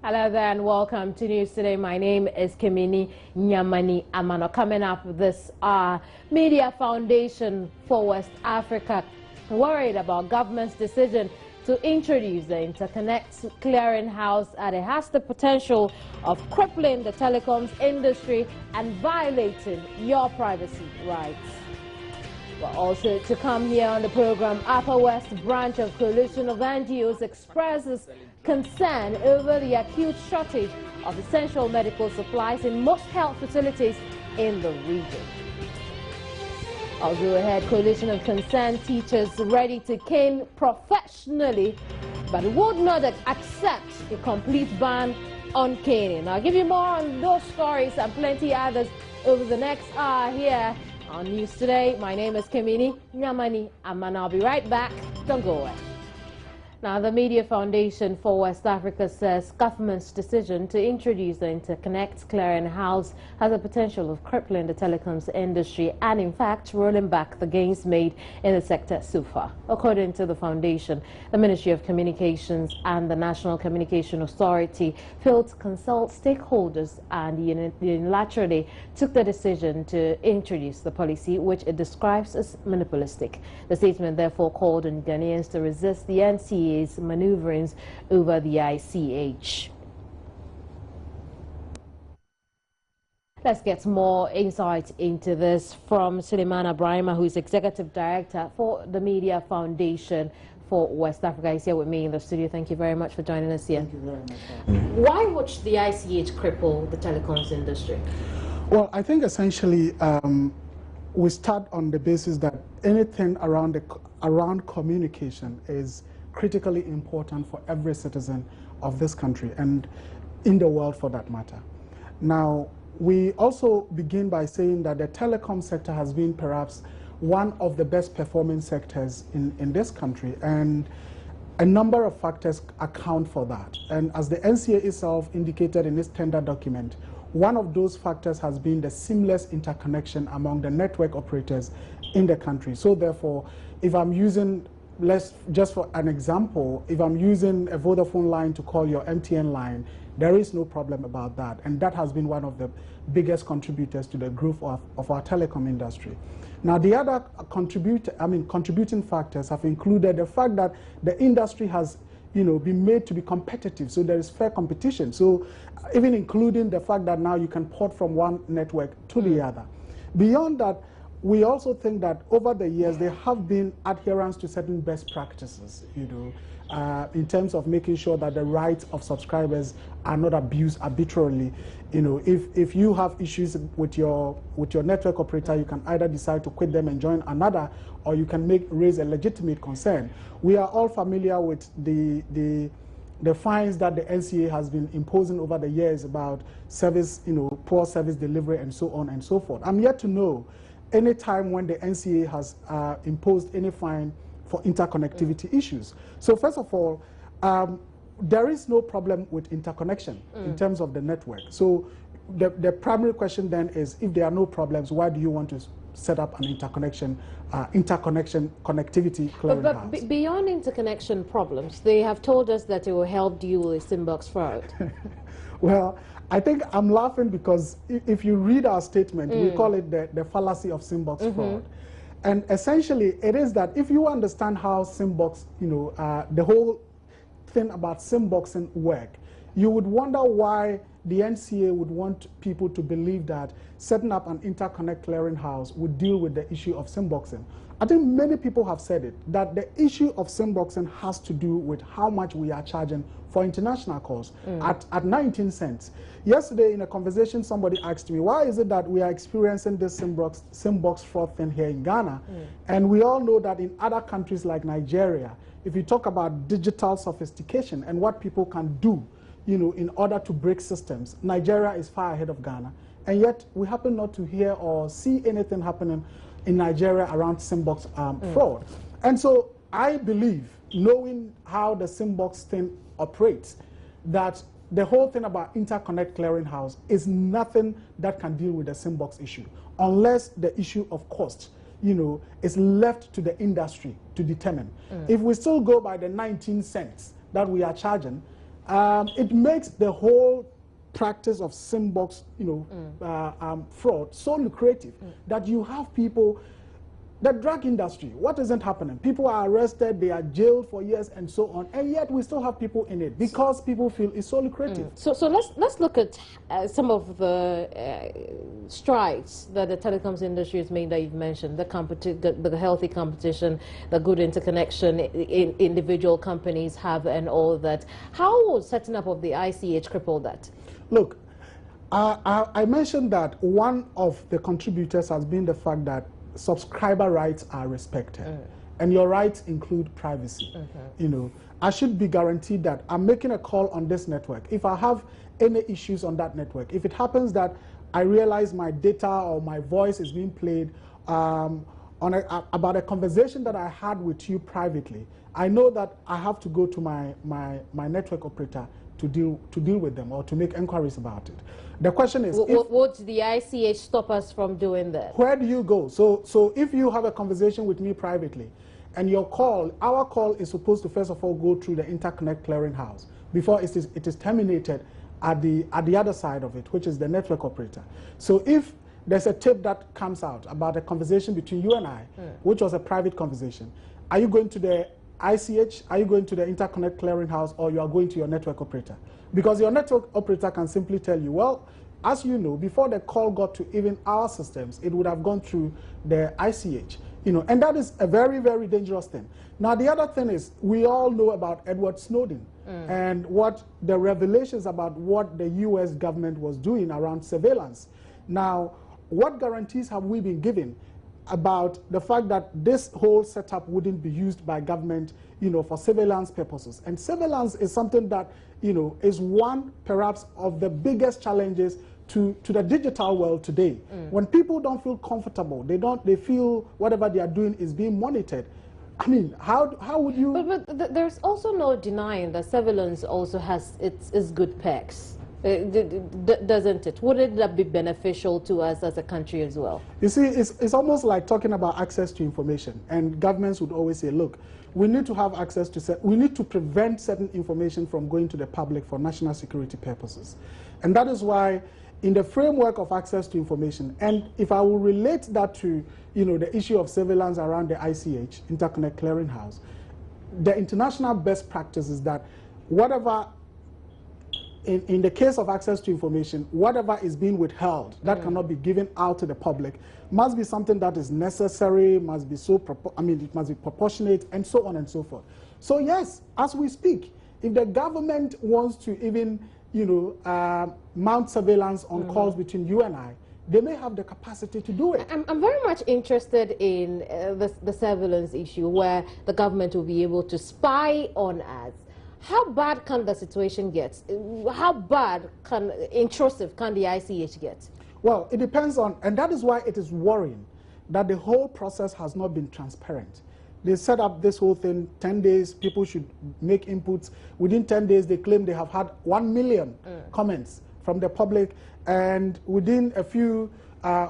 Hello there and welcome to News Today. My name is Kimini Nyamani Amano. Coming up with this Media Foundation for West Africa worried about government's decision to introduce the Interconnect Clearinghouse, and it has the potential of crippling the telecoms industry and violating your privacy rights. But also to come here on the program, Upper West branch of Coalition of NGOs expresses concern over the acute shortage of essential medical supplies in most health facilities in the region. Also ahead, Coalition of Concerned Teachers ready to cane professionally, but would not accept a complete ban on caning. I'll give you more on those stories and plenty others over the next hour here on News Today. My name is Kimini Nyamani Amana. I'll be right back. Don't go away. Now, the Media Foundation for West Africa says government's decision to introduce the Interconnect Clearinghouse has the potential of crippling the telecoms industry and, in fact, rolling back the gains made in the sector so far. According to the foundation, the Ministry of Communications and the National Communication Authority failed to consult stakeholders and unilaterally took the decision to introduce the policy, which it describes as monopolistic. The statement therefore called on Ghanaians to resist the NCA's maneuverings over the ICH. Let's get more insight into this from Suleiman Abrahima, who is Executive Director for the Media Foundation for West Africa. He's here with me in the studio. Thank you very much for joining us here. Thank you very much. Why would the ICH cripple the telecoms industry? Well, I think essentially we start on the basis that anything around communication is critically important for every citizen of this country and in the world for that matter. Now, we also begin by saying that the telecom sector has been perhaps one of the best performing sectors in this country, and a number of factors account for that. And as the NCA itself indicated in its tender document, one of those factors has been the seamless interconnection among the network operators in the country. So therefore, if I'm using, just for an example, if I'm using a Vodafone line to call your MTN line, there is no problem about that. And that has been one of the biggest contributors to the growth of our telecom industry. Now, the other contributing factors have included the fact that the industry has been made to be competitive, so there is fair competition. So even including the fact that now you can port from one network to the other. Beyond that, we also think that over the years there have been adherence to certain best practices, in terms of making sure that the rights of subscribers are not abused arbitrarily. If you have issues with your network operator, you can either decide to quit them and join another, or you can raise a legitimate concern. We are all familiar with the fines that the NCA has been imposing over the years about service, poor service delivery and so on and so forth. I'm yet to know any time when the NCA has imposed any fine for interconnectivity issues. So first of all, there is no problem with interconnection in terms of the network. So the primary question then is, if there are no problems, why do you want to set up an interconnection connectivity clearinghouse? But beyond interconnection problems, they have told us that it will help deal with inbox fraud. Well, I think I'm laughing because if you read our statement, we call it the fallacy of Simbox fraud. And essentially, it is that if you understand how Simbox, the whole thing about Simboxing work, you would wonder why the NCA would want people to believe that setting up an interconnect clearinghouse would deal with the issue of Simboxing. I think many people have said it, that the issue of Simboxing has to do with how much we are charging for international calls at 19 cents. Yesterday in a conversation, somebody asked me, why is it that we are experiencing this Simbox fraud thing here in Ghana? And we all know that in other countries like Nigeria, if you talk about digital sophistication and what people can do, in order to break systems, Nigeria is far ahead of Ghana. And yet we happen not to hear or see anything happening in Nigeria around Simbox fraud. And so I believe, knowing how the Simbox thing operates, that the whole thing about interconnect clearinghouse is nothing that can deal with the Simbox issue, unless the issue of cost, is left to the industry to determine. If we still go by the 19 cents that we are charging, it makes the whole practice of SIM box, fraud so lucrative that you have people. The drug industry, what isn't happening? People are arrested, they are jailed for years and so on, and yet we still have people in it because people feel it's so lucrative. So let's look at some of the strides that the telecoms industry has made that you've mentioned, the healthy competition, the good interconnection individual companies have and all that. How was setting up of the ICH cripple that? Look, I mentioned that one of the contributors has been the fact that subscriber rights are respected, and your rights include privacy. I should be guaranteed that I'm making a call on this network. If I have any issues on that network, if it happens that I realize my data or my voice is being played about a conversation that I had with you privately, I know that I have to go to my network operator to deal with them or to make inquiries about it. The question is, would the ICH stop us from doing that? Where do you go? So if you have a conversation with me privately, and our call is supposed to first of all go through the interconnect clearinghouse before it is terminated at the other side of it, which is the network operator. So if there's a tape that comes out about a conversation between you and I, which was a private conversation, are you going to the ICH, are you going to the interconnect clearinghouse, or you are going to your network operator? Because your network operator can simply tell you, well, as you know, before the call got to even our systems, it would have gone through the ICH, and that is a very, very dangerous thing. Now, the other thing is, we all know about Edward Snowden and what the revelations about what the US government was doing around surveillance. Now, what guarantees have we been given about the fact that this whole setup wouldn't be used by government, for surveillance purposes? And surveillance is something that, is one perhaps of the biggest challenges to the digital world today. When people don't feel comfortable, they feel whatever they are doing is being monitored. I mean, how would you? But there's also no denying that surveillance also has its good perks. Doesn't it? Wouldn't that be beneficial to us as a country as well? You see, it's almost like talking about access to information, and governments would always say, look, we need to have access to, we need to prevent certain information from going to the public for national security purposes. And that is why, in the framework of access to information, and if I will relate that to, the issue of surveillance around the ICH, Interconnect Clearinghouse, the international best practice is that whatever, in the case of access to information, whatever is being withheld that cannot be given out to the public must be something that is necessary, must be it must be proportionate, and so on and so forth. So yes, as we speak, if the government wants to even, mount surveillance on calls between you and I, they may have the capacity to do it. I'm very much interested in the surveillance issue, where the government will be able to spy on us. How bad can the situation get? How bad intrusive can the ICH get? Well, it depends on, and that is why it is worrying that the whole process has not been transparent. They set up this whole thing, 10 days, people should make inputs. Within 10 days, they claim they have had 1 million comments from the public, and within a few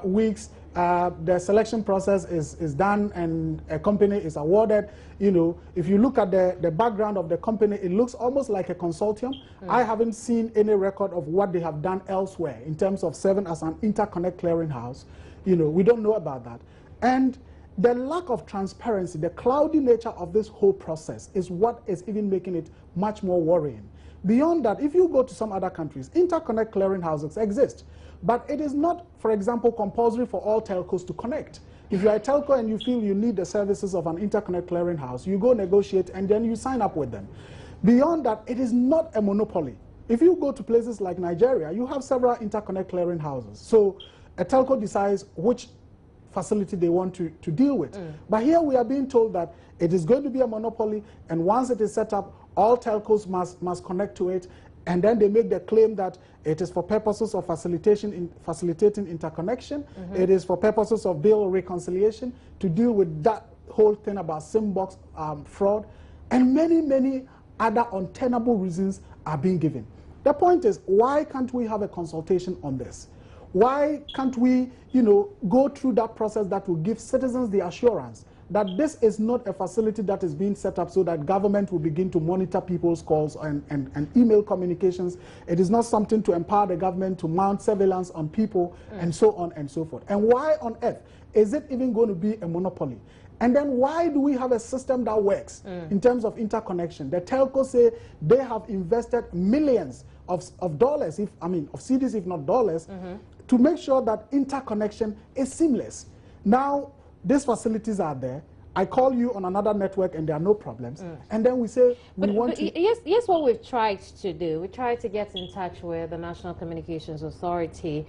weeks, the selection process is done and a company is awarded. If you look at the background of the company, it looks almost like a consortium. I haven't seen any record of what they have done elsewhere in terms of serving as an interconnect clearinghouse. We don't know about that. And the lack of transparency, the cloudy nature of this whole process is what is even making it much more worrying. Beyond that, if you go to some other countries, interconnect clearinghouses exist. But it is not, for example, compulsory for all telcos to connect. If you are a telco and you feel you need the services of an interconnect clearinghouse, you go negotiate and then you sign up with them. Beyond that, it is not a monopoly. If you go to places like Nigeria, you have several interconnect clearinghouses. So a telco decides which facility they want to deal with. But here we are being told that it is going to be a monopoly, and once it is set up, all telcos must connect to it. And then they make the claim that it is for purposes of facilitating interconnection. It is for purposes of bill reconciliation, to deal with that whole thing about SIM box fraud. And many, many other untenable reasons are being given. The point is, why can't we have a consultation on this? Why can't we, go through that process that will give citizens the assurance that this is not a facility that is being set up so that government will begin to monitor people's calls and email communications. It is not something to empower the government to mount surveillance on people and so on and so forth. And why on earth is it even going to be a monopoly? And then why do we have a system that works in terms of interconnection? The telcos say they have invested millions of dollars, of cedis, if not dollars, to make sure that interconnection is seamless. Now, these facilities are there. I call you on another network and there are no problems. And then we say we want to... Yes, what we've tried to do. We tried to get in touch with the National Communications Authority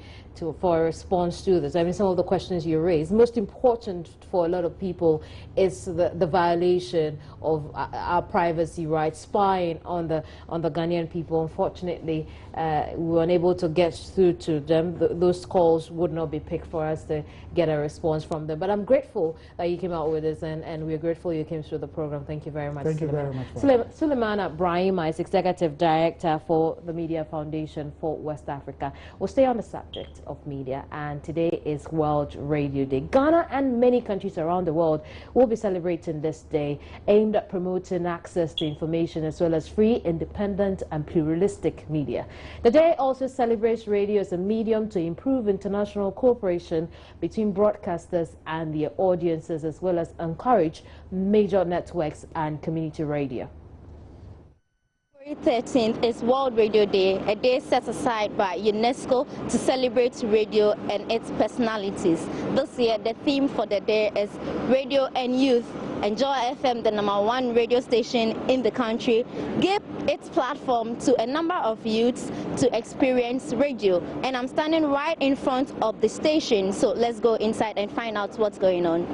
for a response to this. I mean, some of the questions you raised. Most important for a lot of people is the violation of our privacy rights, spying on the Ghanaian people. Unfortunately, we were unable to get through to them. Those calls would not be picked for us to get a response from them. But I'm grateful that you came out with this, and we're grateful you came through the program. Thank you very much. Thank you very much. Suleiman Brahima is Executive Director for the Media Foundation for West Africa. We'll stay on the subject of media, and today is World Radio Day. Ghana and many countries around the world will be celebrating this day, aimed at promoting access to information as well as free, independent and pluralistic media. The day also celebrates radio as a medium to improve international cooperation between broadcasters and their audiences, as well as encourage major networks and community radio. February 13th is World Radio Day, a day set aside by UNESCO to celebrate radio and its personalities. This year, the theme for the day is Radio and Youth, and Joy FM, the #1 radio station in the country, gave its platform to a number of youths to experience radio. And I'm standing right in front of the station, so let's go inside and find out what's going on.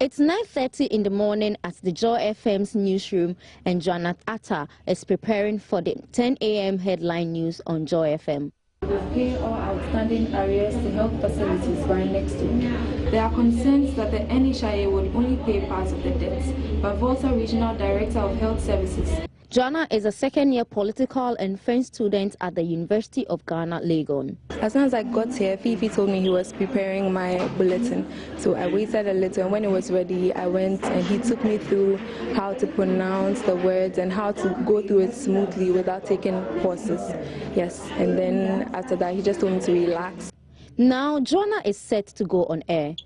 It's 9:30 in the morning at the Joy FM's newsroom, and Joanna Atta is preparing for the 10 a.m. headline news on Joy FM. Will pay all outstanding arrears to health facilities by next week. There are concerns that the NHIA would only pay part of the debts, but Volta Regional Director of Health Services. Joanna is a second-year political and French student at the University of Ghana, Legon. As soon as I got here, Fifi told me he was preparing my bulletin. So I waited a little, and when it was ready, I went and he took me through how to pronounce the words and how to go through it smoothly without taking pauses. Yes, and then after that, he just told me to relax. Now, Joanna is set to go on air.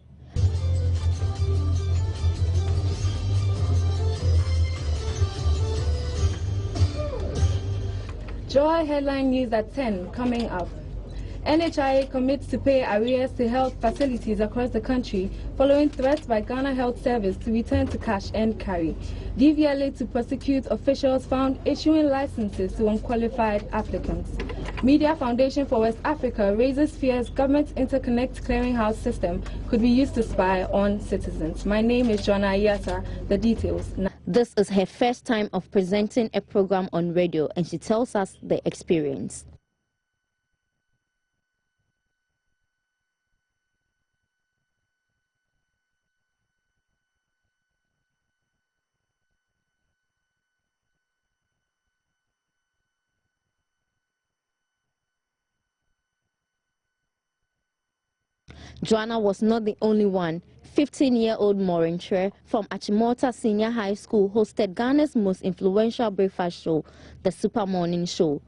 Joy headline news at 10 coming up. NHIA commits to pay arrears to health facilities across the country following threats by Ghana Health Service to return to cash and carry. DVLA to prosecute officials found issuing licenses to unqualified applicants. Media Foundation for West Africa raises fears government interconnect clearinghouse system could be used to spy on citizens. My name is Joanna Ayata. The details now. This is her first time of presenting a program on radio, and she tells us the experience. Joanna was not the only one. 15-year-old Maureen Tre from Achimota Senior High School hosted Ghana's most influential breakfast show, the Super Morning Show.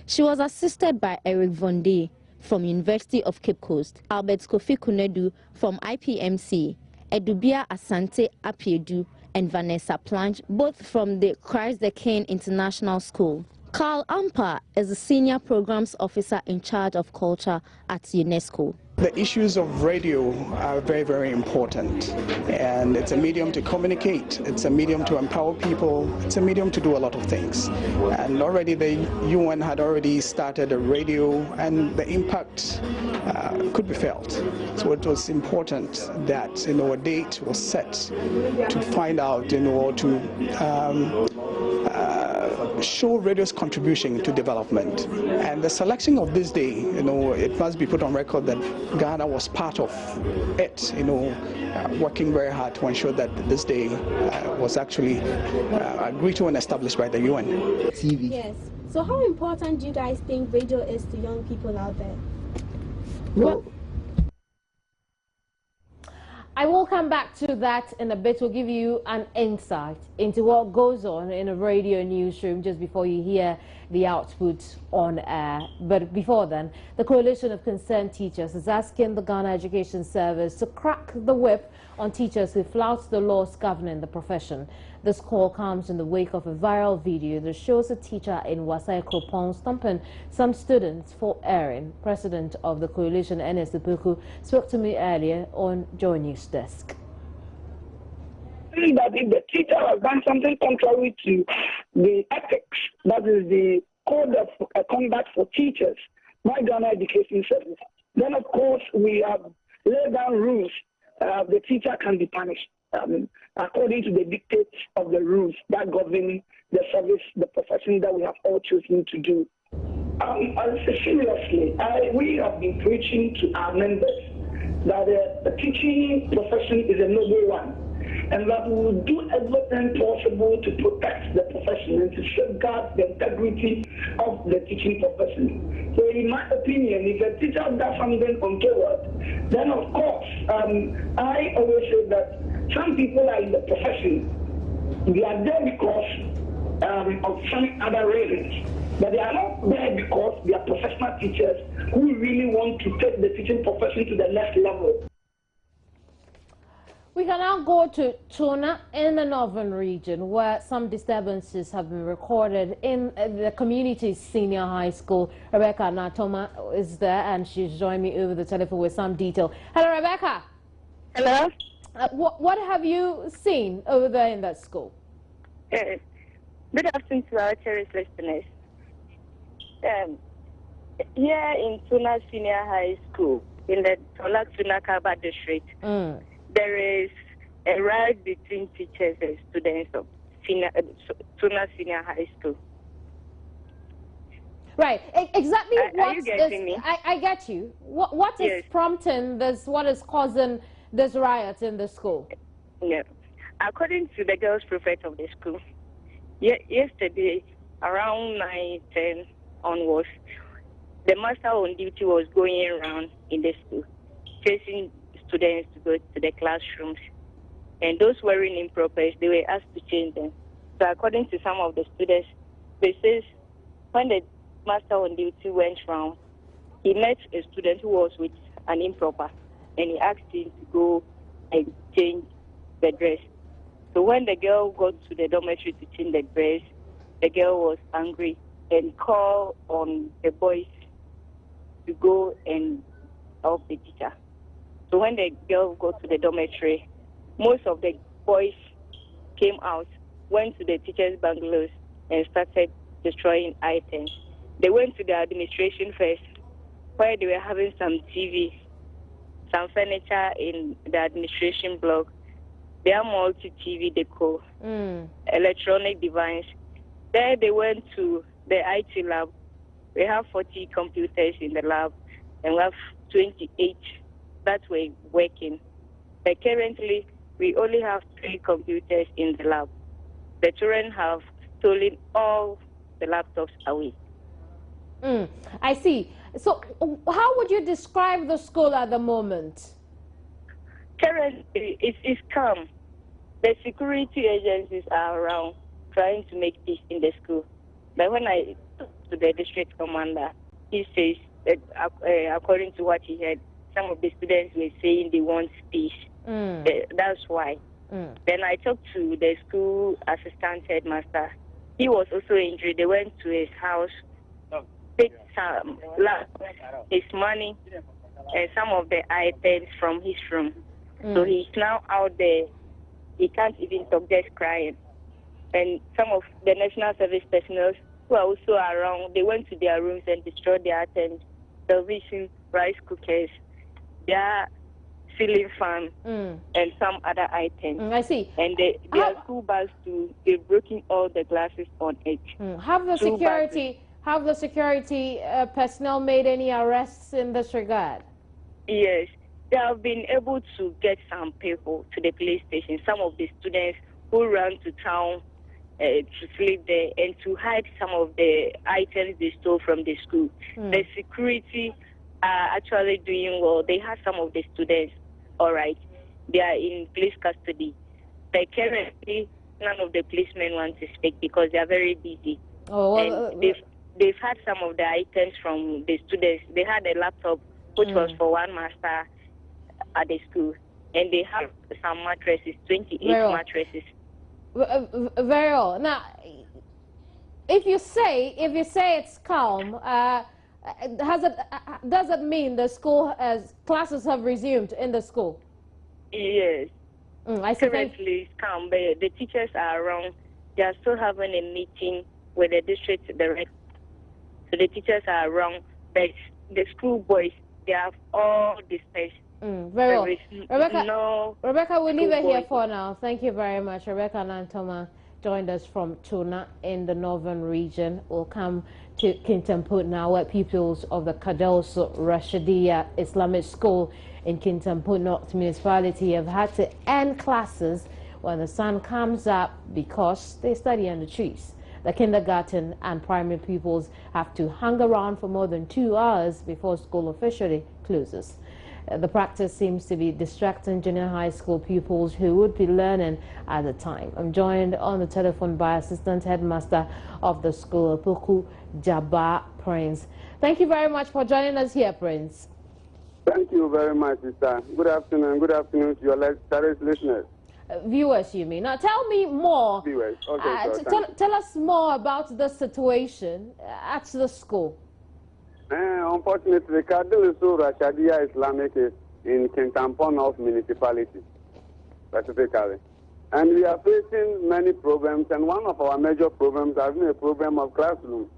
She was assisted by Eric Vonde from University of Cape Coast, Albert Kofi Kunedu from IPMC, Edubia Asante Apiedu, and Vanessa Planch, both from the Christ the King International School. Carl Ampa is the Senior Programs Officer in charge of culture at UNESCO. The issues of radio are very, very important, and it's a medium to communicate, it's a medium to empower people, it's a medium to do a lot of things. And already the UN had already started a radio, and the impact could be felt. So it was important that a date was set to find out, or to show radio's contribution to development. And the selection of this day, it must be put on record that Ghana was part of it, working very hard to ensure that this day was actually agreed to and established by the UN. TV. Yes. So how important do you guys think radio is to young people out there? Well, I will come back to that in a bit. We'll give you an insight into what goes on in a radio newsroom just before you hear the output on air. But before then, the Coalition of Concerned Teachers is asking the Ghana Education Service to crack the whip on teachers who flout the laws governing the profession. This call comes in the wake of a viral video that shows a teacher in Wasai Kropong stomping some students for erring. President of the coalition, Ernest Ipuku, spoke to me earlier on Joy News Desk. That if the teacher has done something contrary to the ethics, that is the code of conduct for teachers by Ghana Education Service, then of course we have laid down rules. The teacher can be punished according to the dictates of the rules that govern the service, the profession that we have all chosen to do. Seriously, we have been preaching to our members that the teaching profession is a noble one, and that we will do everything possible to protect the profession and to safeguard the integrity of the teaching profession. So in my opinion, if a teacher does something untoward, then of course, I always say that some people are in the profession, they are there because of some other reasons, but they are not there because they are professional teachers who really want to take the teaching profession to the next level. We can now go to Tuna in the northern region, where some disturbances have been recorded in the community's senior high school. Rebecca Natoma is there, and she's joined me over the telephone with some detail. Hello, Rebecca. Hello. What have you seen over there in that school? Good afternoon to our cherished listeners. Here in Tuna Senior High School, in the Tuna Kaba district, there is a riot between teachers and students of Tuna Senior High School. Right. Exactly. Are you getting me? I get you. What is prompting this? What is causing this riot in the school? Yeah. According to the girls' prefect of the school, yesterday around 9:10 onwards, the master on duty was going around in the school, chasing students to go to the classrooms, and those wearing impropers, they were asked to change them. So according to some of the students, they says when the master on duty went round, he met a student who was with an improper, and he asked him to go and change the dress. So when the girl got to the dormitory to change the dress, the girl was angry and called on the boys to go and help the teacher. So when the girl got to the dormitory, most of the boys came out, went to the teachers' bungalows, and started destroying items. They went to the administration first, where they were having some TV, some furniture in the administration block. They are multi-TV decor, electronic device. There they went to the IT lab. We have 40 computers in the lab, and we have 28 that were working. But currently, we only have 3 computers in the lab. The children have stolen all the laptops away. I see. So how would you describe the school at the moment? Currently, it's calm. The security agencies are around trying to make peace in the school. But when I talked to the district commander, he says that according to what he heard, some of the students were saying they want peace. That's why. Then I talked to the school assistant headmaster. He was also injured. They went to his house, picked some his money and some of the items from his room. So he's now out there. He can't even talk, just crying. And some of the national service personnel who are also around, they went to their rooms and destroyed their items, television, rice cookers, their ceiling fan, and some other items. I see. And their school bags too, they've broken all the glasses on it. Have the security personnel made any arrests in this regard? Yes. They have been able to get some people to the police station, some of the students who ran to town to sleep there and to hide some of the items they stole from the school. The security are actually doing well. They have some of the students, all right, they are in police custody. But currently, none of the policemen want to speak because they are very busy. Oh, and they've had some of the items from the students. They had a laptop, which was for one master at the school, and they have some mattresses, 28 mattresses. Very well. Now, if you say it's calm, does it mean the school classes have resumed in the school? Yes. I see. Currently, it's calm, but the teachers are around. They are still having a meeting with the district director. So the teachers are around, but the school boys, they have all dispersed. Very well. Rebecca, we'll leave it here for now. Thank you very much. Rebecca Nantoma joined us from Tuna in the northern region. We'll come to Kintampo now, where pupils of the Kadelso Rashidia Islamic School in Kintampo North Municipality have had to end classes when the sun comes up because they study under trees. The kindergarten and primary pupils have to hang around for more than 2 hours before school officially closes. The practice seems to be distracting junior high school pupils who would be learning at the time. I'm joined on the telephone by Assistant Headmaster of the school, Puku Jabba Prince. Thank you very much for joining us here, Prince. Thank you very much, sister. Good afternoon. Good afternoon to your listeners. Viewers, you mean. Now, tell me more. Viewers. Okay, tell us more about the situation at the school. Unfortunately, Kadelso Rashidia Islamic is in Kintampo North Municipality, specifically. And we are facing many problems, and one of our major problems has been a problem of classrooms.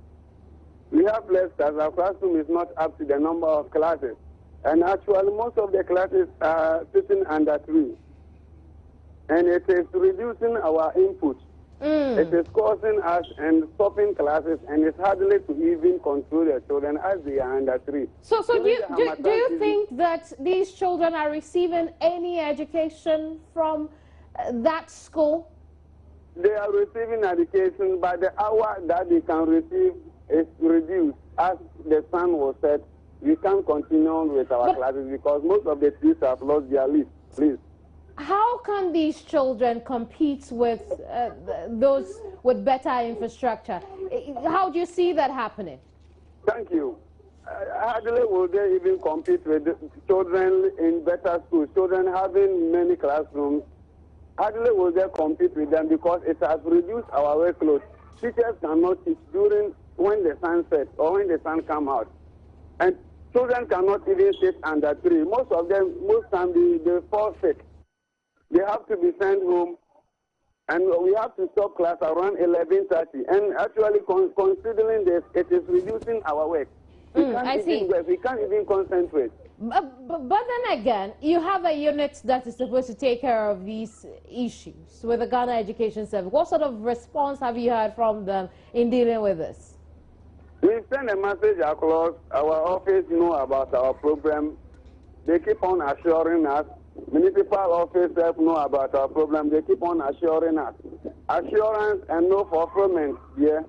We have less class. Our classroom is not up to the number of classes. And actually, most of the classes are sitting under trees. And it is reducing our input. It is causing us and stopping classes, and it's hardly to even control the children as they are under trees. So do you think that these children are receiving any education from that school? They are receiving education, but the hour that they can receive is reduced. As the sun was set, we can't continue with our classes because most of the trees have lost their leaves. Please. How can these children compete with those with better infrastructure? How do you see that happening? Thank you. Hardly will they even compete with children in better schools, children having many classrooms. Hardly will they compete with them because it has reduced our workload. Teachers cannot teach when the sun sets or when the sun comes out. And children cannot even sit under tree. Most of them, most times, they fall sick. They have to be sent home, and we have to stop class around 11:30. And actually, considering this, it is reducing our work. We can't even concentrate. But then again, you have a unit that is supposed to take care of these issues with the Ghana Education Service. What sort of response have you heard from them in dealing with this? We send a message across. Our office know about our problem. They keep on assuring us. Municipal officers know about our problem. They keep on assuring us. Assurance and no fulfillment, yeah.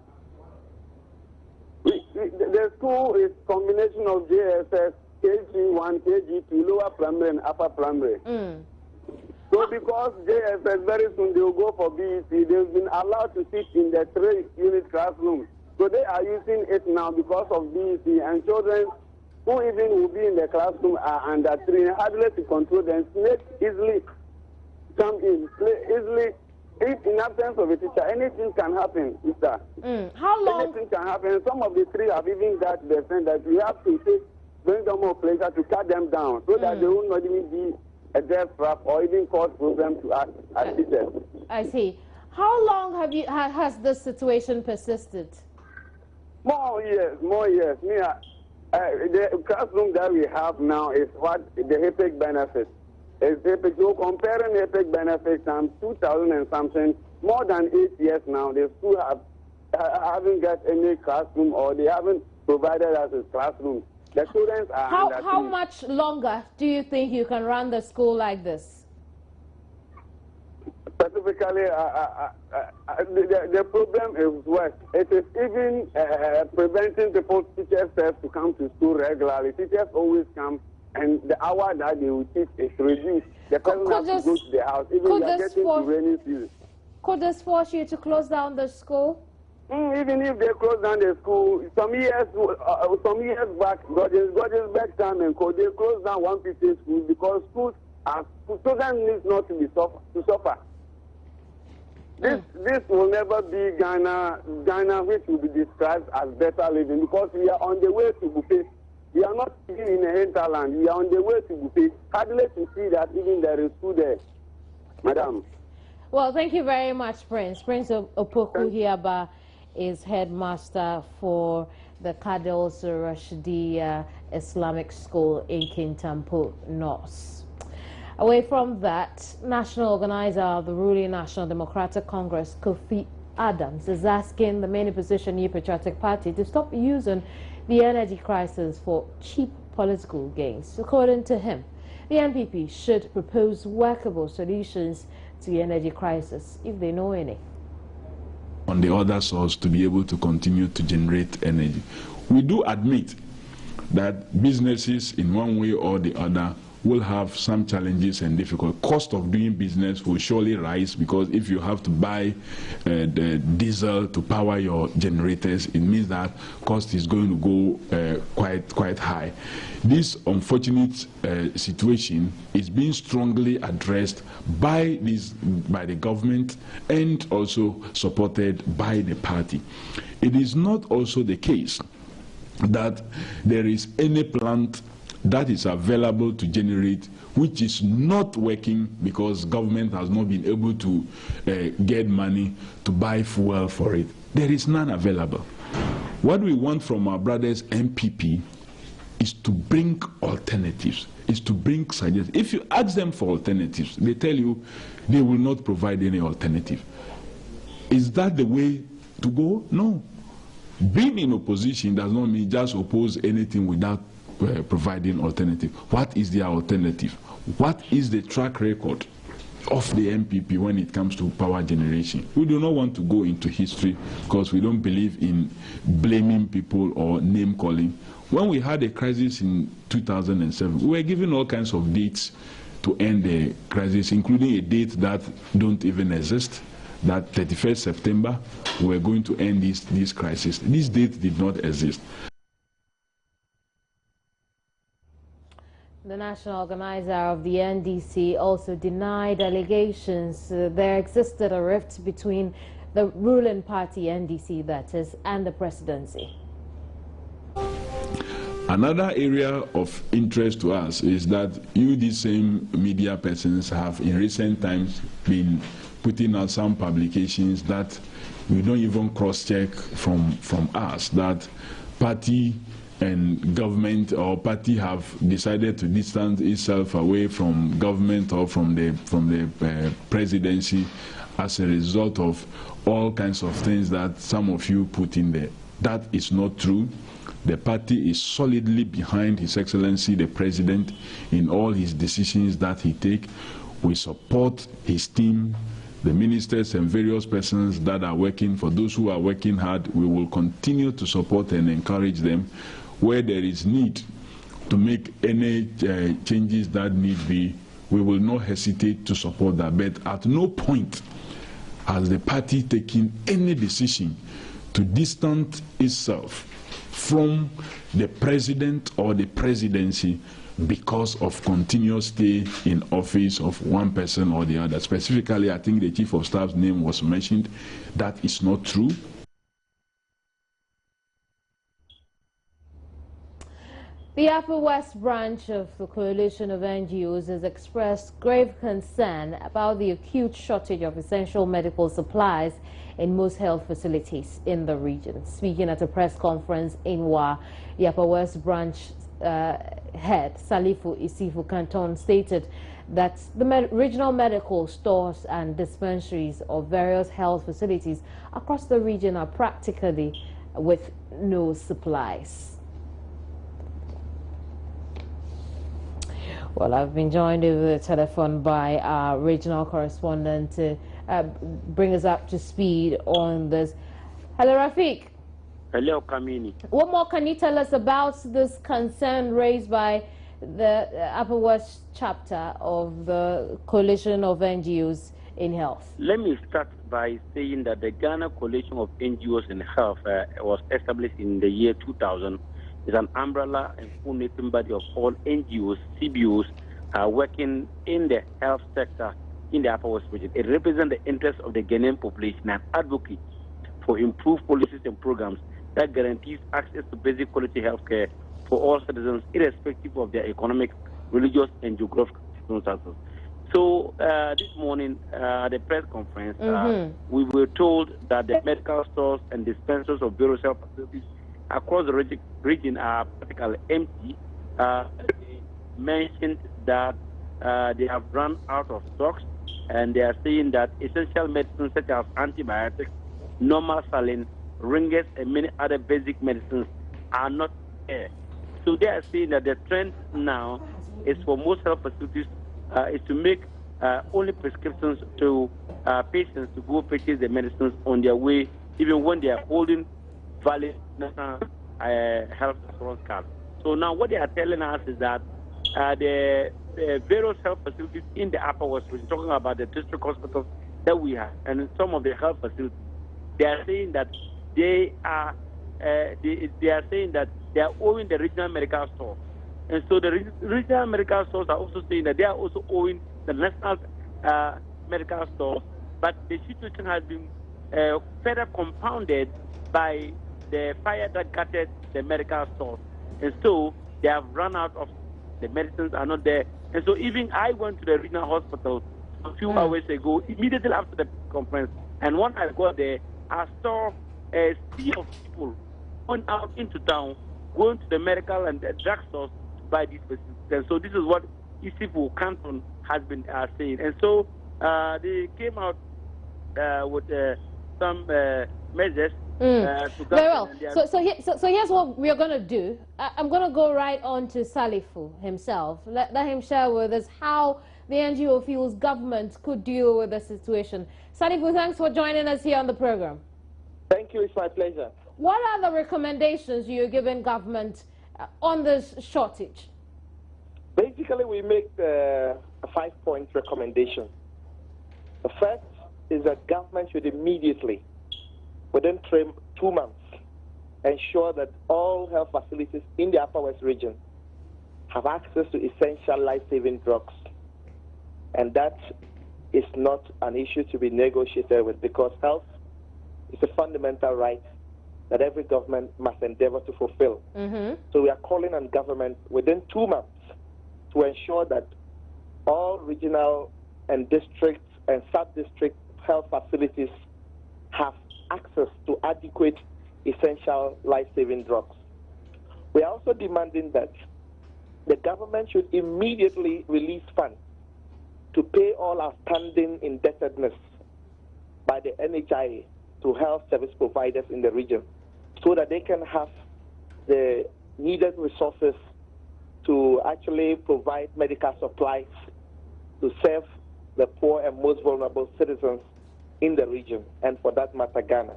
The school is combination of JSS, KG1, KG2, lower primary and upper primary. So because JSS very soon they will go for BEC, they've been allowed to sit in the 3-unit classroom. So they are using it now because of BEC, and children who even will be in the classroom are under tree, hardly to control them. Snakes easily come in, easily. If in absence of a teacher, anything can happen, sister. How long? Anything can happen. Some of the trees have even got the sense that we have to bring them more pleasure to cut them down so that they will not even be a death trap or even cause problems to us as teachers. I see. How long has this situation persisted? More years. The classroom that we have now is what the HPEC benefits. So comparing HPEC benefits from 2000 and something, more than 8 years now, the school haven't got any classroom, or they haven't provided us with classrooms. The students are How much longer do you think you can run the school like this? specifically, the problem is worse. It is even preventing people, teachers to come to school regularly. Teachers always come, and the hour that they will teach is reduced. The person has to go to the house, even they are getting to rainy season. Could this force you to close down the school? Even if they close down the school, some years back, God's back time and they closed down 150 schools because schools are students need not to suffer. This will never be Ghana, which will be described as better living, because we are on the way to buffet. We are not living in a hinterland. We are on the way to buffet. Hardly to see that even there is food there, madam. Well, thank you very much, Prince. Prince Opoku Hiaba is headmaster for the Kadels Rashidi Islamic School in Kintampo North. Away from that, national organizer of the ruling National Democratic Congress, Kofi Adams, is asking the main opposition New Patriotic Party to stop using the energy crisis for cheap political gains. According to him, the NPP should propose workable solutions to the energy crisis, if they know any. On the other source to be able to continue to generate energy. We do admit that businesses in one way or the other will have some challenges and difficult. Cost of doing business will surely rise, because if you have to buy the diesel to power your generators, it means that cost is going to go quite high. This unfortunate situation is being strongly addressed by the government and also supported by the party. It is not also the case that there is any plant that is available to generate which is not working because government has not been able to get money to buy fuel for it. There is none available. What we want from our brothers MPP is to bring alternatives, is to bring suggestions. If you ask them for alternatives, they tell you they will not provide any alternative. Is that the way to go? No. Being in opposition does not mean just oppose anything without providing alternative. What is their alternative? What is the track record of the MPP when it comes to power generation? We do not want to go into history because we don't believe in blaming people or name calling. When we had a crisis in 2007, we were given all kinds of dates to end the crisis, including a date that don't even exist, that 31st September we were going to end this crisis. This date did not exist. The national organizer of the NDC also denied allegations there existed a rift between the ruling party, NDC that is, and the presidency. Another area of interest to us is that these same media persons have in recent times been putting out some publications that we don't even cross-check from us, that party and government or party have decided to distance itself away from government or from the presidency as a result of all kinds of things that some of you put in there. That is not true. The party is solidly behind His Excellency the President in all his decisions that he takes. We support his team, the ministers and various persons that are working. For those who are working hard, we will continue to support and encourage them. Where there is need to make any changes that need be, we will not hesitate to support that. But at no point has the party taken any decision to distance itself from the president or the presidency because of continuous stay in office of one person or the other. Specifically, I think the Chief of Staff's name was mentioned. That is not true. The Upper West branch of the coalition of NGOs has expressed grave concern about the acute shortage of essential medical supplies in most health facilities in the region. Speaking at a press conference in Wa, the Upper West branch head, Salifu Isifu Canton, stated that the regional medical stores and dispensaries of various health facilities across the region are practically with no supplies. Well, I've been joined over the telephone by our regional correspondent, bring us up to speed on this. Hello, Rafiq. Hello, Kamini. What more can you tell us about this concern raised by the Upper West chapter of the Coalition of NGOs in Health? Let me start by saying that the Ghana Coalition of NGOs in Health was established in the year 2000. It's an umbrella and coordinating body of all NGOs, CBOs, working in the health sector in the Upper West region. It represents the interests of the Ghanaian population and advocates for improved policies and programs that guarantees access to basic quality health care for all citizens, irrespective of their economic, religious, and geographical circumstances. So this morning at the press conference, we were told that the medical stores and dispensers of various health facilities across the region are practically empty. They mentioned that they have run out of stocks, and they are saying that essential medicines such as antibiotics, normal saline, ringers, and many other basic medicines are not there. So they are saying that the trend now is for most health facilities is to make only prescriptions to patients to go purchase the medicines on their way, even when they are holding valid national health insurance cards. So now what they are telling us is that the various health facilities in the Upper West region, talking about the district hospitals that we have, and some of the health facilities, they are saying that they are saying that they are owing the regional medical stores. And so the regional medical stores are also saying that they are also owing the national medical stores. But the situation has been further compounded by the fire that gutted the medical stores. And so they have run out of the medicines are not there. And so even I went to the regional hospital a few hours ago, immediately after the conference. And when I got there, I saw a sea of people going out into town, going to the medical and the drug stores to buy these medicines. And so this is what Isifu Canton has been saying. And so they came out with some measures. Very well. So here's what we're going to do. I'm going to go right on to Salifu himself. Let him share with us how the NGO feels government could deal with the situation. Salifu, thanks for joining us here on the program. Thank you. It's my pleasure. What are the recommendations you're giving government on this shortage? Basically, we make a 5-point recommendation. The first is that government should immediately, within 2 months, ensure that all health facilities in the Upper West region have access to essential life-saving drugs. And that is not an issue to be negotiated with, because health is a fundamental right that every government must endeavor to fulfill. So we are calling on government within 2 months to ensure that all regional and district and sub-district health facilities have access to adequate essential life-saving drugs. We are also demanding that the government should immediately release funds to pay all outstanding indebtedness by the NHIA to health service providers in the region, so that they can have the needed resources to actually provide medical supplies to serve the poor and most vulnerable citizens in the region, and for that matter, Ghana.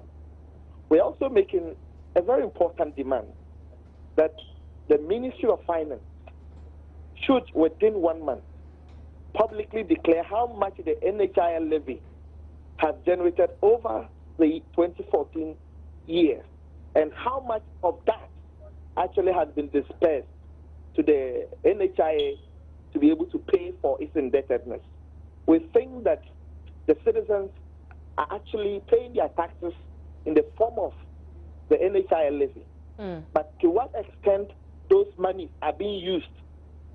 We're also making a very important demand that the Ministry of Finance should, within 1 month, publicly declare how much the NHIL levy has generated over the 2014 year, and how much of that actually has been dispersed to the NHIA to be able to pay for its indebtedness. We think that the citizens are actually paying their taxes in the form of the NHIL levy. But to what extent those monies are being used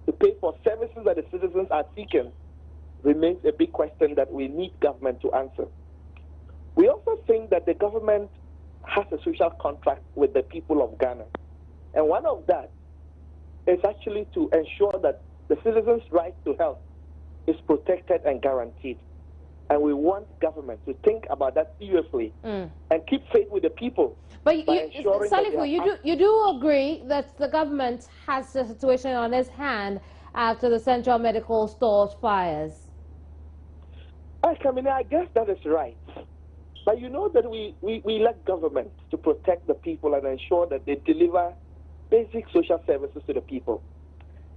to pay for services that the citizens are seeking remains a big question that we need government to answer. We also think that the government has a social contract with the people of Ghana. And one of that is actually to ensure that the citizens' right to health is protected and guaranteed. And we want government to think about that seriously and keep faith with the people. But Salifu, you do agree that the government has the situation on its hand after the Central Medical Stores fires? Well, Kamine, I guess that is right. But you know that we elect government to protect the people and ensure that they deliver basic social services to the people.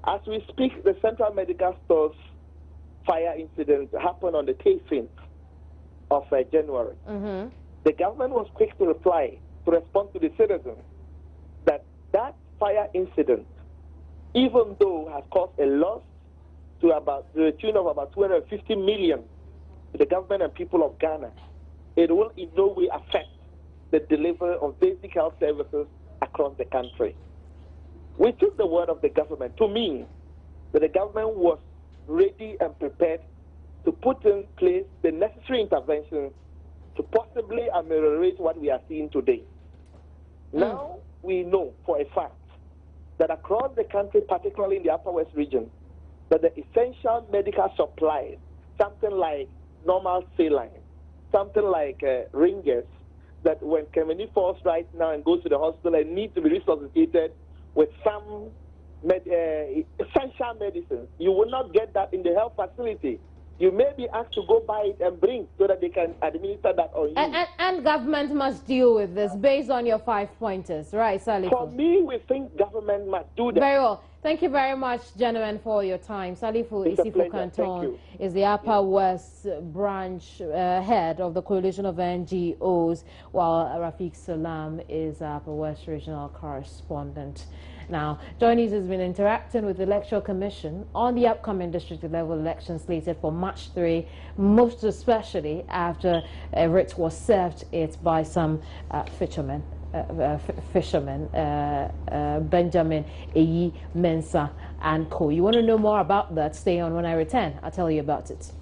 As we speak, the Central Medical Stores fire incident happened on the 18th of January. Mm-hmm. The government was quick to respond to the citizens that fire incident, even though has caused a loss to the tune of about 250 million to the government and people of Ghana, it will in no way affect the delivery of basic health services across the country. We took the word of the government to mean that the government was ready and prepared to put in place the necessary interventions to possibly ameliorate what we are seeing today. Now we know for a fact that across the country, particularly in the Upper West region, that the essential medical supplies, something like normal saline, something like ringers, that when Kamine falls right now and goes to the hospital and needs to be resuscitated with some essential medicines, you will not get that in the health facility. You may be asked to go buy it and bring so that they can administer that on you. And government must deal with this based on your 5 pointers, right, Salifu? For me, we think government must do that. Very well. Thank you very much, gentlemen, for your time. Salifu Isifu Canton is the Upper West branch head of the Coalition of NGOs, while Rafiq Salam is Upper West regional correspondent. Now, Johnny's has been interacting with the Electoral Commission on the upcoming district-level election slated for March 3, most especially after a writ was served it by some fishermen, Benjamin Eyi Mensah and co. You want to know more about that? Stay on. When I return, I'll tell you about it.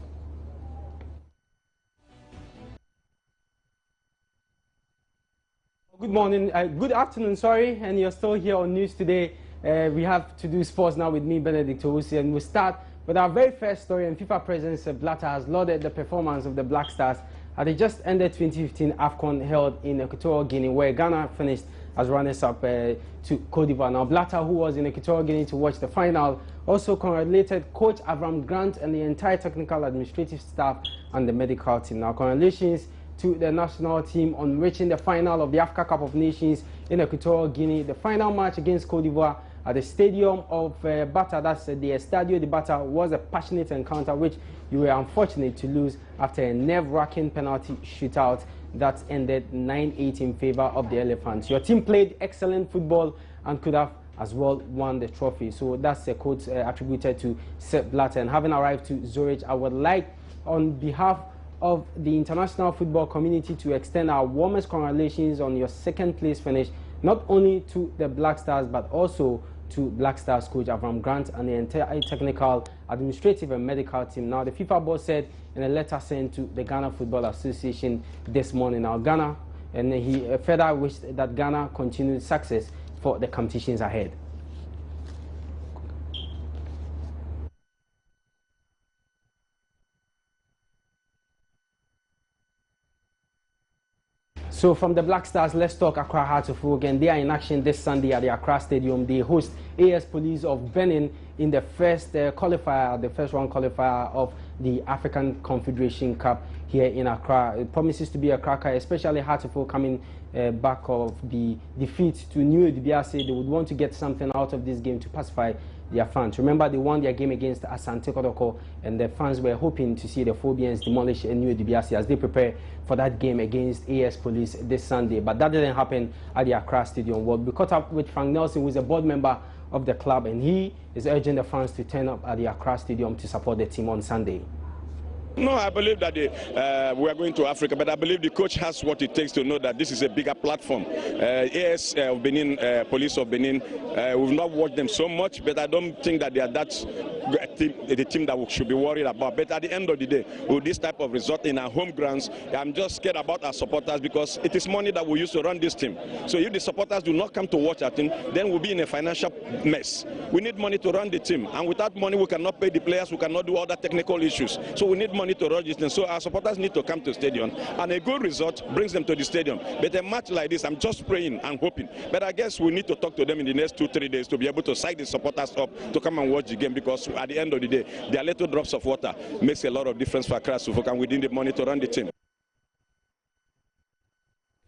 Good morning, good afternoon, sorry, and you're still here on News Today. We have to do sports now with me, Benedict Owusi, and we'll start with our very first story. And FIFA President Sepp Blatter has lauded the performance of the Black Stars at the just ended 2015 AFCON held in Equatorial Guinea, where Ghana finished as runners-up to Cote d'Ivoire. Now, Blatter, who was in Equatorial Guinea to watch the final, also congratulated Coach Avram Grant and the entire technical administrative staff and the medical team. Now, congratulations to the national team on reaching the final of the Africa Cup of Nations in Equatorial Guinea. The final match against Cote d'Ivoire at the stadium of Bata, that's the Estadio de Bata, was a passionate encounter which you were unfortunate to lose after a nerve-wracking penalty shootout that ended 9-8 in favor of the Elephants. Your team played excellent football and could have as well won the trophy. So that's a quote attributed to Sepp Blatter. And having arrived to Zurich, I would like, on behalf of the international football community, to extend our warmest congratulations on your second place finish, not only to the Black Stars but also to Black Stars coach Avram Grant and the entire technical, administrative and medical team. Now, the FIFA board said in a letter sent to the Ghana Football Association this morning, now Ghana, and he further wished that Ghana continued success for the competitions ahead. So from the Black Stars, let's talk Accra Hearts of Oak, and they are in action this Sunday at the Accra Stadium. They host AS Police of Benin in the first qualifier, the first round qualifier of the African Confederation Cup here in Accra. It promises to be a cracker, especially Hearts of Oak coming back of the defeat to New Edibiase. They would want to get something out of this game to pacify their fans. Remember, they won their game against Asante Kotoko, and the fans were hoping to see the Phobians demolish New Edibiase as they prepare for that game against AS Police this Sunday. But that didn't happen at the Accra Stadium. Well, we caught up with Frank Nelson, who is a board member of the club, and he is urging the fans to turn up at the Accra Stadium to support the team on Sunday. No, I believe that we are going to Africa, but I believe the coach has what it takes to know that this is a bigger platform. AS of Benin, Police of Benin, we've not watched them so much, but I don't think that they are that the team that we should be worried about. But at the end of the day, with this type of result in our home grounds, I'm just scared about our supporters because it is money that we use to run this team. So if the supporters do not come to watch our team, then we'll be in a financial mess. We need money to run the team, and without money, we cannot pay the players, we cannot do all the technical issues. So we need money money to run this thing, so our supporters need to come to the stadium, and a good result brings them to the stadium. But a match like this, I'm just praying and hoping. But I guess we need to talk to them in the next 2-3 days to be able to psych the supporters up to come and watch the game, because at the end of the day, their little drops of water makes a lot of difference for Accra Suffolk, and we need the money to run the team.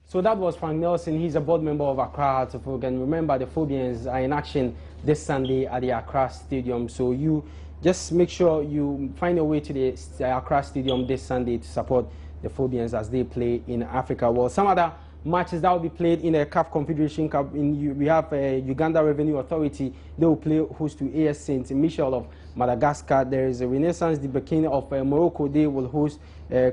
So that was Frank Nelson. He's a board member of Accra Suffolk. And remember, the Phobians are in action this Sunday at the Accra Stadium. So you just make sure you find a way to the Accra Stadium this Sunday to support the Phobians as they play in Africa. Well, some other matches that will be played in the CAF Confederation Cup. We have Uganda Revenue Authority. They will play host to AS Saint Michel of Madagascar. There is a Renaissance de Burkina of Morocco. They will host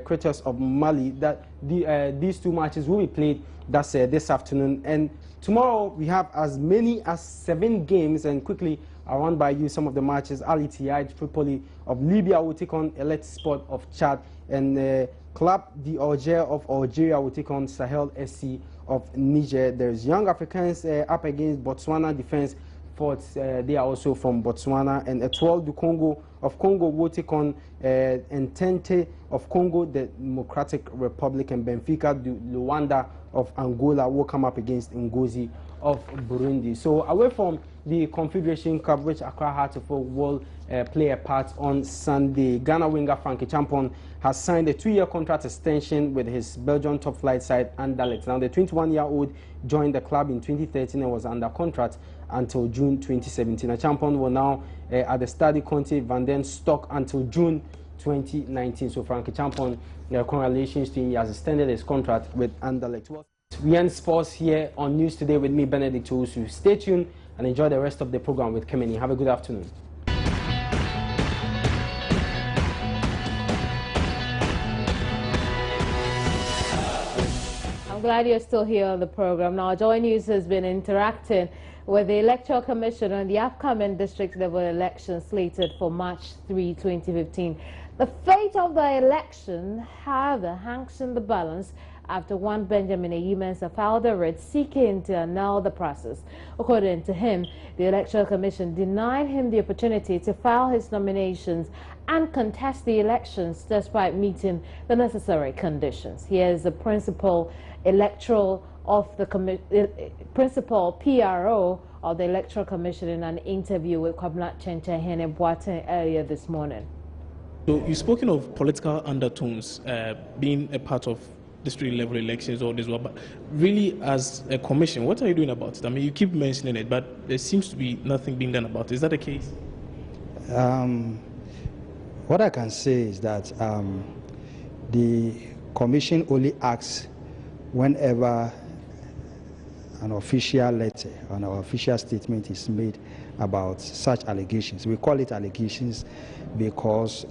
Creatures of Mali. These two matches will be played this afternoon. And tomorrow we have as many as 7 games, and quickly I'll run by you some of the matches. Al Ittihad Tripoli of Libya will take on Elite Sport of Chad, and Club de Alger of Algeria will take on Sahel SC of Niger. There's Young Africans up against Botswana Defense Force. They are also from Botswana. And Etoile du Congo of Congo will take on Entente of Congo, the Democratic Republic, and Benfica du Luanda of Angola will come up against Ngozi of Burundi. So away from the Confederation Cup, which Accra Hearts of Oak will play a part on Sunday, Ghana winger Frankie Champon has signed a 2-year contract extension with his Belgian top flight side Anderlecht. Now, the 21-year-old joined the club in 2013 and was under contract until June 2017. Champon will now at the Stade Conte van den Stock until June 2019. So Frankie Champon, congratulations to him. He has extended his contract with Anderlecht. We end sports here on News Today with me, Benedict Owusu. Stay tuned and enjoy the rest of the program with Kemeni. Have a good afternoon. I'm glad you're still here on the program. Now, Joy News has been interacting with the Electoral Commission on the upcoming district level election slated for March 3, 2015. The fate of the election, however, hangs in the balance after one Benjamin Ayimensah filed a writ seeking to annul the process. According to him, the Electoral Commission denied him the opportunity to file his nominations and contest the elections despite meeting the necessary conditions. Here's the principal electoral of the principal PRO of the Electoral Commission in an interview with Kwabena Chenche Hene Boateng earlier this morning. So you've spoken of political undertones being a part of district level elections or this one, but really as a commission, what are you doing about it? I mean, you keep mentioning it, but there seems to be nothing being done about it. Is that the case? What I can say is that the commission only acts whenever an official letter or an official statement is made about such allegations. We call it allegations because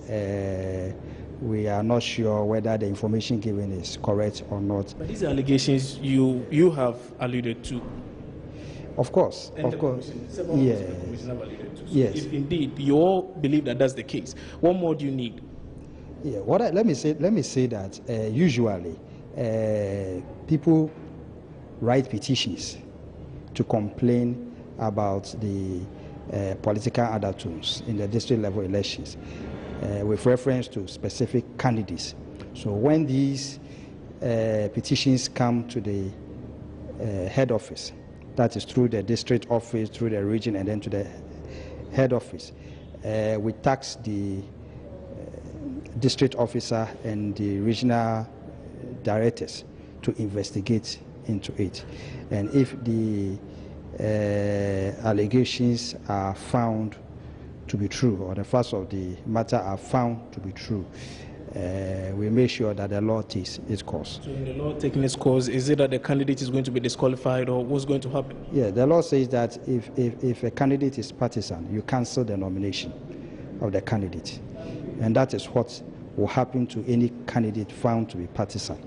we are not sure whether the information given is correct or not. But these allegations you have alluded to. Of course, and of course. Yeah. So yes. If indeed you all believe that that's the case, what more do you need? Yeah. Let me say that usually people write petitions to complain about the political undertones in the district level elections with reference to specific candidates. So when these petitions come to the head office, that is through the district office, through the region, and then to the head office, we task the district officer and the regional directors to investigate into it. And if the allegations are found to be true, or the facts of the matter are found to be true, we make sure that the law takes its course. So in the law taking its course, is it that the candidate is going to be disqualified, or what's going to happen? Yeah, the law says that if a candidate is partisan, you cancel the nomination of the candidate. And that is what will happen to any candidate found to be partisan.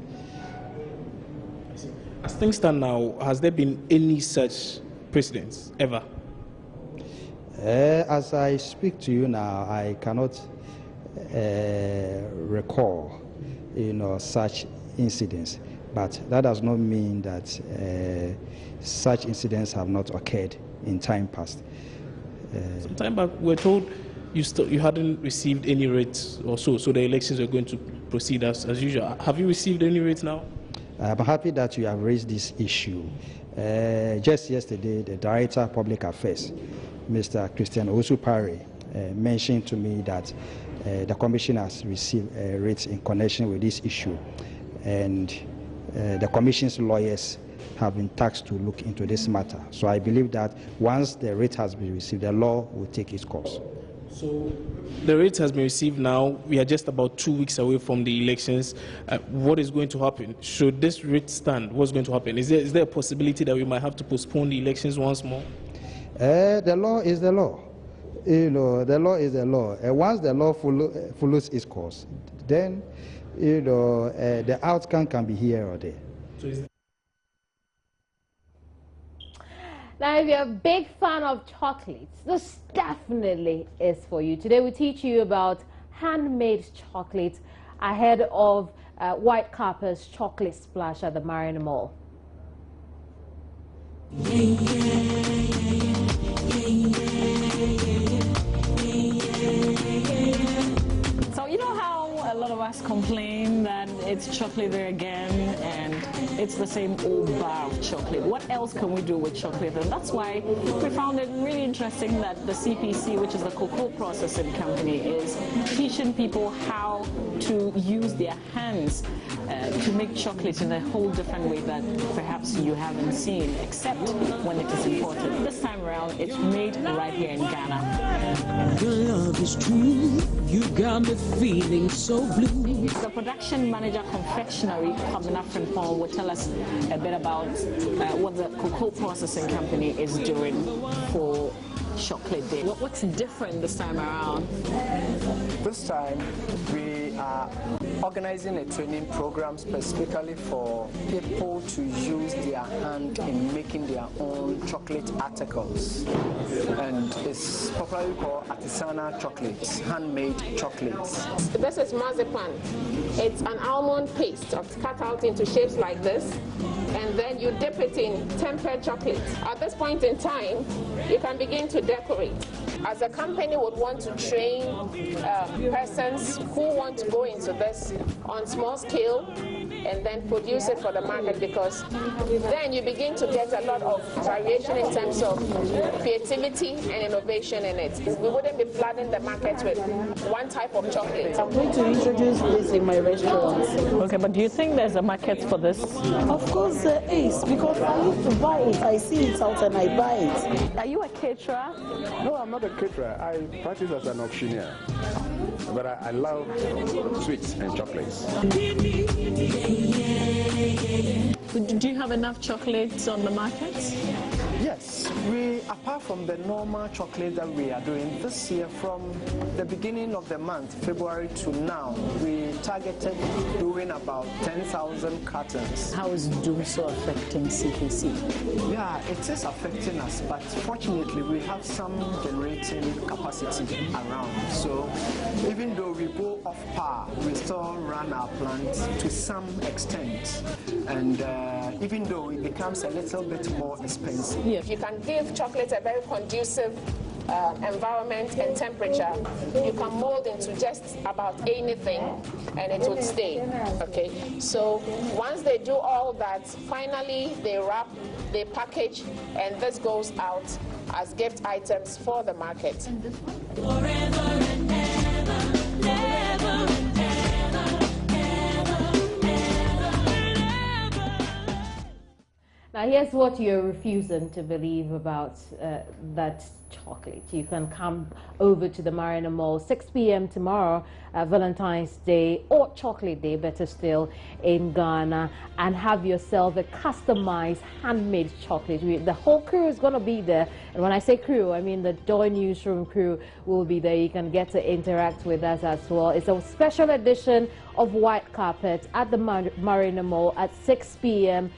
As things stand now, has there been any such precedents ever? As I speak to you now, I cannot recall, such incidents. But that does not mean that such incidents have not occurred in time past. Some time back, we're told you hadn't received any rates or so the elections are going to proceed as usual. Have you received any rates now? I'm happy that you have raised this issue. Just yesterday, the Director of Public Affairs, Mr. Christian Osupari, mentioned to me that the Commission has received rates in connection with this issue, and the Commission's lawyers have been tasked to look into this matter. So I believe that once the rate has been received, the law will take its course. So the rate has been received now. We are just about 2 weeks away from the elections. What is going to happen? Should this rate stand, what's going to happen? Is there a possibility that we might have to postpone the elections once more? The law is the law. You know, the law is the law. Once the law follows its course, then the outcome can be here or there. So now, if you're a big fan of chocolates, this definitely is for you. Today we teach you about handmade chocolate ahead of White Carpet's chocolate splash at the Marina Mall. So you know how a lot of us complain that it's chocolate there again and it's the same old bar of chocolate. What else can we do with chocolate? And that's why we found it really interesting that the CPC, which is the cocoa processing company, is teaching people how to use their hands to make chocolate in a whole different way that perhaps you haven't seen, except when it is imported. This time around, it's made right here in Ghana. Your love is true. You got me feeling so blue. The production manager, confectionery, Pamela Frimpong, will tell us a bit about what the cocoa processing company is doing for Chocolate Day. What's different this time around? This time we are organizing a training program specifically for people to use their hand in making their own chocolate articles, and it's popularly called artisanal chocolates, handmade chocolates. This is marzipan. It's an almond paste cut out into shapes like this, and then you dip it in tempered chocolate. At this point in time, you can begin to decorate. As a company would want to train persons who want to go into this on small scale and then produce it for the market, because then you begin to get a lot of variation in terms of creativity and innovation in it. We wouldn't be flooding the market with one type of chocolate. I'm going to introduce this in my restaurant. Okay, but do you think there's a market for this? Of course there is, because I used to buy it. I see it out and I buy it. Are you a caterer? No, I'm not a caterer. I practice as an auctioneer. But I love sweets and chocolates. Do you have enough chocolates on the market? Yes, apart from the normal chocolate that we are doing this year, from the beginning of the month, February to now, we targeted doing about 10,000 cartons. How is doom so affecting CPC? Yeah, it is affecting us, but fortunately we have some generating capacity around. So even though we go off par, we still run our plant to some extent. And even though it becomes a little bit more expensive. If you can give chocolate a very conducive environment and temperature, you can mold into just about anything and it would stay. Okay, so once they do all that, finally they wrap, they package, and this goes out as gift items for the market. Now here's what you're refusing to believe about that chocolate. You can come over to the Marina Mall 6 p.m. tomorrow, Valentine's Day or Chocolate Day, better still, in Ghana, and have yourself a customized handmade chocolate. The whole crew is going to be there, and when I say crew, I mean the Joy Newsroom crew will be there. You can get to interact with us as well. It's a special edition of White Carpet at the Marina Mall at 6 p.m.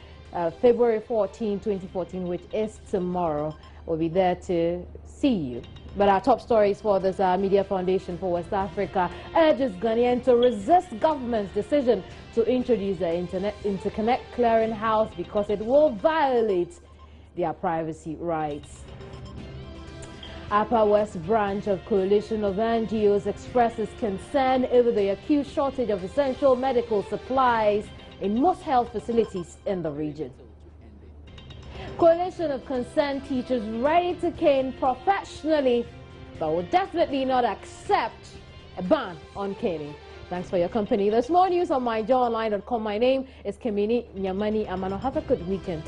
February 14, 2014, which is tomorrow. We'll be there to see you. But our top stories for this Media Foundation for West Africa urges Ghanaians to resist government's decision to introduce the Interconnect Clearinghouse because it will violate their privacy rights. Upper West branch of Coalition of NGOs expresses concern over the acute shortage of essential medical supplies in most health facilities in the region. Coalition of concerned teachers ready to cane professionally, but will definitely not accept a ban on caning. Thanks for your company. There's more news on myjoyonline.com. My name is Kamini Nyamani Amano. Have a good weekend.